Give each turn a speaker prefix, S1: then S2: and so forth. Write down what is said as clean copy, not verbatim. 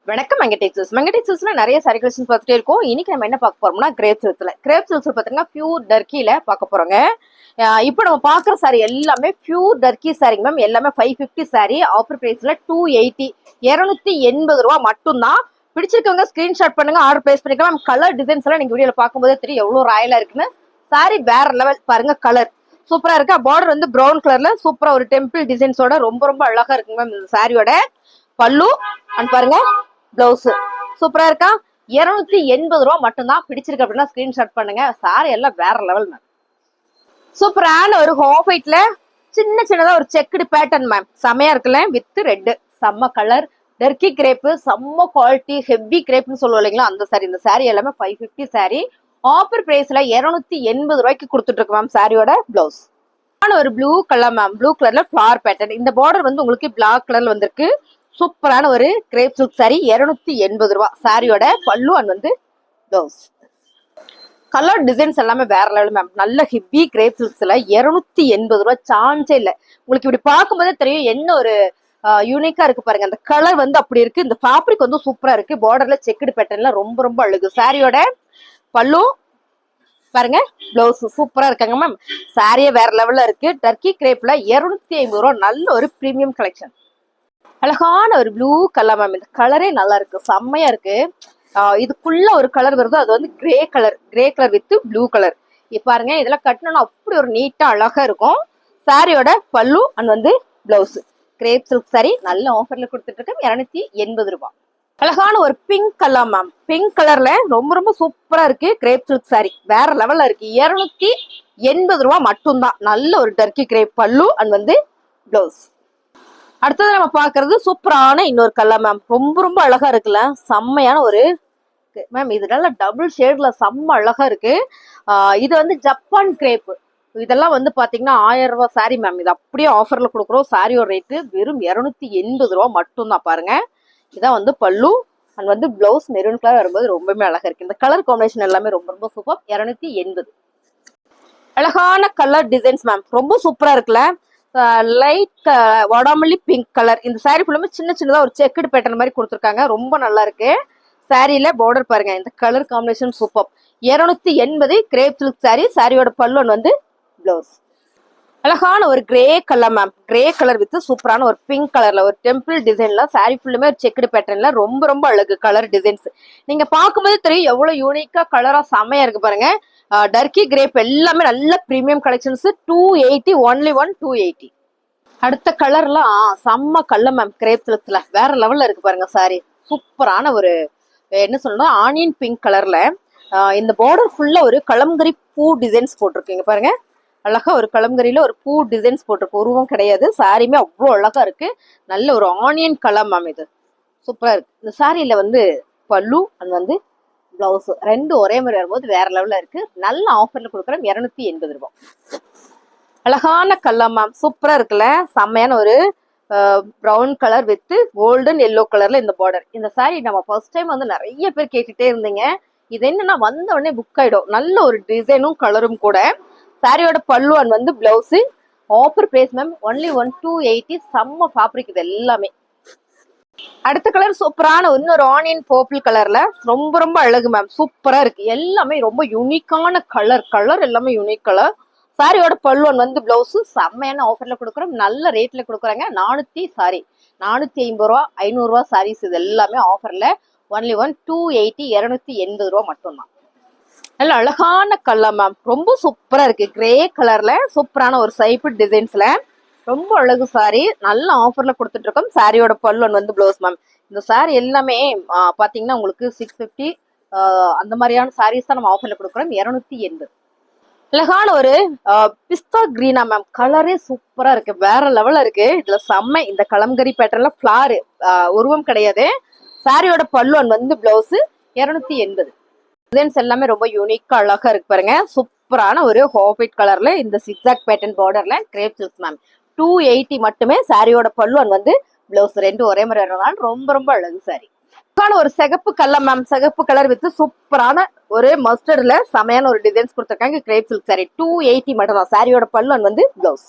S1: வணக்கம் மங்கடெக்ஸஸ்ல நிறைய sorry collection பார்த்துட்டே இருக்கோம். இன்னைக்கு நம்ம என்ன பார்க்க போறோம்னா கிரேப் சில்க்ஸ்ல பாத்தீங்கன்னா பியூர் டர்க்கில பார்க்க போறோங்க. இப்போ நம்ம பாக்குற சாரி எல்லாமே பியூர் டர்க்கி சாரிங்க மேம். எல்லாமே 550 சாரி. ஆஃபர் பிரைஸ்ல 280 280 ரூபா மட்டும்தான். பிடிச்சிருக்கவங்க ஸ்கிரீன்ஷாட் பண்ணுங்க, ஆர்டர் பிளேஸ் பண்ணிக்கலாம் மேம். கலர் டிசைன்ஸ் எல்லாம் நீங்க வீடியோல பார்க்கும்போதே தெரியும் எவ்வளவு ராயலா இருக்குன்னு. சாரி வேற லெவல் பாருங்க, கலர் சூப்பரா இருக்கா. பார்டர் வந்து ப்ரௌன் கலர்ல சூப்பரா ஒரு டெம்பிள் டிசைன்ஸோட ரொம்ப ரொம்ப அழகா இருக்குங்க மேம். இந்த சாரியோட பல்லு அண்ட் பாருங்க பிளவுஸ் சூப்பரா இருக்கா. 280 ரூபா மட்டும்தான். பிடிச்சிருக்கு அப்படின்னா ஸ்கிரீன்ஷாட் பண்ணுங்க. சாரி எல்லாம் வேற லெவல் மேம். சூப்பரான ஒரு ஹாஃப் ஒயிட்ல சின்னதா ஒரு செக்குடு பேட்டர்ன் மேம். செமையா இருக்குல்ல, வித் ரெட் செம்ம கலர். டர்க்கி கிரேப்பு செம்ம குவாலிட்டி, ஹெவி கிரேப்னு சொல்லுவோம் இல்லைங்களா, அந்த சாரி. இந்த சாரி எல்லாமே 550 சாரி. ஆஃபர் பிரைஸ்ல 280 ரூபாய்க்கு கொடுத்துட்டு இருக்கு மேம். சாரியோட பிளவுஸ் ஒரு ப்ளூ கலர் மேம். ப்ளூ கலர்ல ஃபிளவர் பேட்டர்ன். இந்த பார்டர் வந்து உங்களுக்கு பிளாக் கலர்ல வந்திருக்கு. சூப்பரான ஒரு கிரேப் சில்க் சாரி 280 ரூபா. சாரியோட பல்லு அண்ட் வந்து பிளவுஸ். கலர் டிசைன்ஸ் எல்லாமே வேற லெவல் மேம். நல்ல ஹெவி கிரேப் சில்க்ஸ்ல 280 ரூபா சான்ஸே இல்லை. உங்களுக்கு இப்படி பார்க்கும்போதே தெரியும் என்ன ஒரு யூனிக்கா இருக்கு பாருங்க. அந்த கலர் வந்து அப்படி இருக்கு. இந்த ஃபேப்ரிக் வந்து சூப்பரா இருக்கு. பார்டர்ல செக்குடு பேட்டர்ன்ல ரொம்ப ரொம்ப அழகு. சாரியோட பல்லு பாருங்க, பிளவுஸ் சூப்பரா இருக்காங்க மேம். சாரியே வேற லெவல்ல இருக்கு. டர்க்கி கிரேப்ல 250 ரூபா. நல்ல ஒரு பிரீமியம் கலெக்ஷன். அழகான ஒரு ப்ளூ கலர் மேம். இந்த கலரே நல்லா இருக்கு, செம்மையா இருக்கு. இதுக்குள்ள ஒரு கலர் வருது, அது வந்து grey colour with blue colour. பாருங்க, இதெல்லாம் கட்டணும்னா அப்படி ஒரு நீட்டா அழகா இருக்கும். சாரியோட பல்லு அண்ட் வந்து பிளவுஸ். கிரேப் சில்க் சாரி நல்ல ஆஃபர்ல கொடுத்துட்டு இருக்கேன். 280 ரூபாய். அழகான ஒரு பிங்க் கலர் மேம். பிங்க் கலர்ல ரொம்ப ரொம்ப சூப்பரா இருக்கு. கிரேப் சில்க் சாரி வேற லெவல்ல இருக்கு. 280 ரூபா மட்டும்தான். நல்ல ஒரு டர்க்கி கிரேப் பல்லு அண்ட் வந்து பிளவுஸ். அடுத்தது நம்ம பாக்குறது சூப்பரான இன்னொரு கலர் மேம். ரொம்ப ரொம்ப அழகா இருக்குல்ல, செம்மையான ஒரு மேம். இது நல்ல டபுள் ஷேட்ல செம்ம அழகா இருக்கு. இது வந்து ஜப்பான் கிரேப். இதெல்லாம் வந்து பாத்தீங்கன்னா 1000 ரூபாய் சாரி மேம். இது அப்படியே ஆஃபர்ல கொடுக்குறோம். சாரியோட ரேட்டு வெறும் 280 ரூபா மட்டும்தான். பாருங்க, இதான் வந்து பல்லு அண்ட் வந்து பிளவுஸ் மெரூன் கலர் வரும்போது ரொம்பவே அழகா இருக்கு. இந்த கலர் காம்பினேஷன் எல்லாமே ரொம்ப ரொம்ப சூப்பர். 280. அழகான கலர் டிசைன்ஸ் மேம். ரொம்ப சூப்பரா இருக்குல்ல. லைட் வடாமல்லி பிங்க் கலர். இந்த சாரி ஃபுல்லாமே சின்னதா ஒரு செக்குடு பேட்டர்ன் மாதிரி கொடுத்துருக்காங்க. ரொம்ப நல்லா இருக்கு. சாரியில பார்டர் பாருங்க, இந்த colour combination super. 280 grape silk sorry. சாரியோட பல்லு வந்து பிளவுஸ். அழகான ஒரு grey colour ma'am. Grey colour with சூப்பரான ஒரு பிங்க் கலர்ல ஒரு டெம்பிள் டிசைன்ல சாரி ஃபுல்லுமே ஒரு செக்குடு பேட்டர்ன்ல ரொம்ப ரொம்ப அழகு கலர் டிசைன்ஸ். நீங்க பார்க்கும்போது தெரியும் எவ்வளவு யூனிக்கா கலரா செமையா இருக்கு பாருங்க. டர்க்கி கிரேப் எல்லாமே நல்ல பிரீமியம் கலெக்ஷன்ஸ். 280 ஒன்லி 280. அடுத்த கலர்லாம் செம்ம கலர் மேம். கிரேப் சில்க்ஸ்ல வேற லெவல்ல இருக்கு பாருங்க. சாரி சூப்பரான ஒரு என்ன சொல்லணும், ஆனியன் பிங்க் கலர்ல. இந்த பார்டர் ஃபுல்லா ஒரு கலம்கரி பூ டிசைன்ஸ் போட்டிருக்கீங்க பாருங்க. அழகா ஒரு கலம்கரியில ஒரு பூ டிசைன்ஸ் போட்டிருக்கு. உருவம் கிடையாது. சாரியுமே அவ்வளோ அழகா இருக்கு. நல்ல ஒரு ஆனியன் கலர் மேம். இது சூப்பரா இருக்கு. இந்த சாரியில வந்து பல்லு அண்ட் வந்து பிளவுஸ் ரெண்டும் ஒரே மாதிரி வரும்போது வேற லெவல்ல இருக்கு. நல்ல ஆஃபர்ல கொடுக்குறேன். 280 ரூபாய். அழகான கலர் மேம். சூப்பரா இருக்குல்ல, செம்மையான ஒரு brown colour with golden yellow கலர்ல இந்த பார்டர். இந்த சாரி நம்ம ஃபர்ஸ்ட் டைம் வந்து நிறைய பேர் கேட்டுட்டே இருந்தீங்க. இது என்னன்னா வந்த உடனே புக் ஆயிடும். நல்ல ஒரு டிசைனும் கலரும் கூட. சாரியோட பல்லு அண்ட் வந்து blouse. Offer price ma'am only 280. செம்ம ஃபேப்ரிக் இது எல்லாமே. அடுத்த கலர் சூப்பரான இன்னொரு ஆனியன் பர்பிள் கலர்ல ரொம்ப ரொம்ப அழகு மேம். சூப்பரா இருக்கு. எல்லாமே ரொம்ப யூனிக்கான கலர் எல்லாமே யூனிக் கலர். சாரியோட பல்லு வந்து பிளவுஸ் செம்மையான ஆஃபர்ல கொடுக்குறோம். நல்ல ரேட்ல கொடுக்குறாங்க. 450 ரூபா 500 ரூபா சாரீஸ் இது எல்லாமே ஆஃபர்ல. ஒன்லி 280 280 ரூபா மட்டும்தான். நல்ல அழகான கலர் மேம். ரொம்ப சூப்பரா இருக்கு. கிரே கலர்ல சூப்பரான ஒரு சைப்பு டிசைன்ஸ்ல ரொம்ப அழகு சாரி. நல்ல ஆஃபர்ல கொடுத்துட்டு இருக்கோம். சாரியோட பல்லு வந்து பிளவுஸ் மேம். இந்த சாரி எல்லாமே பாத்தீங்கன்னா உங்களுக்கு 650 அந்த மாதிரியான சாரீஸ் தான் நம்ம ஆஃபர்ல கொடுக்குறோம். 280. அழகான ஒரு பிஸ்தா கிரீனா மேம். கலரே சூப்பரா இருக்கு. வேற லெவல்ல இருக்கு. இதுல செம்ம இந்த கலம்கரி பேட்டர்ன்ல ஃபிளார் உருவம் கிடையாது. சாரியோட பல்லு வந்து பிளவுஸ். 280. டிசைன்ஸ் எல்லாமே ரொம்ப யூனிக்கா அழகா இருக்கு பாருங்க. சூப்பரான ஒரு ஹாஃப் ஒயிட் கலர்ல இந்த சிக்ஸாக் பேட்டர்ன் பார்டர்ல கிரேப் சில்க்ஸ் மேம். 280 மட்டுமே. சாரியோட பல்லு வந்து பிளவுஸ் ரெண்டும் ஒரே மாதிரி வரனால ரொம்ப ரொம்ப அழகு சாரி. ஒரு சிகப்பு கலர் மேம். சிகப்பு கலர் வித் சூப்பரான ஒரு மஸ்டர்ட்ல செமையான ஒரு டிசைன்ஸ் கொடுத்துருக்காங்க. கிரேப் சில்க் சாரி 280 மட்டும் தான். சாரியோட பல்லு வந்து பிளவுஸ்.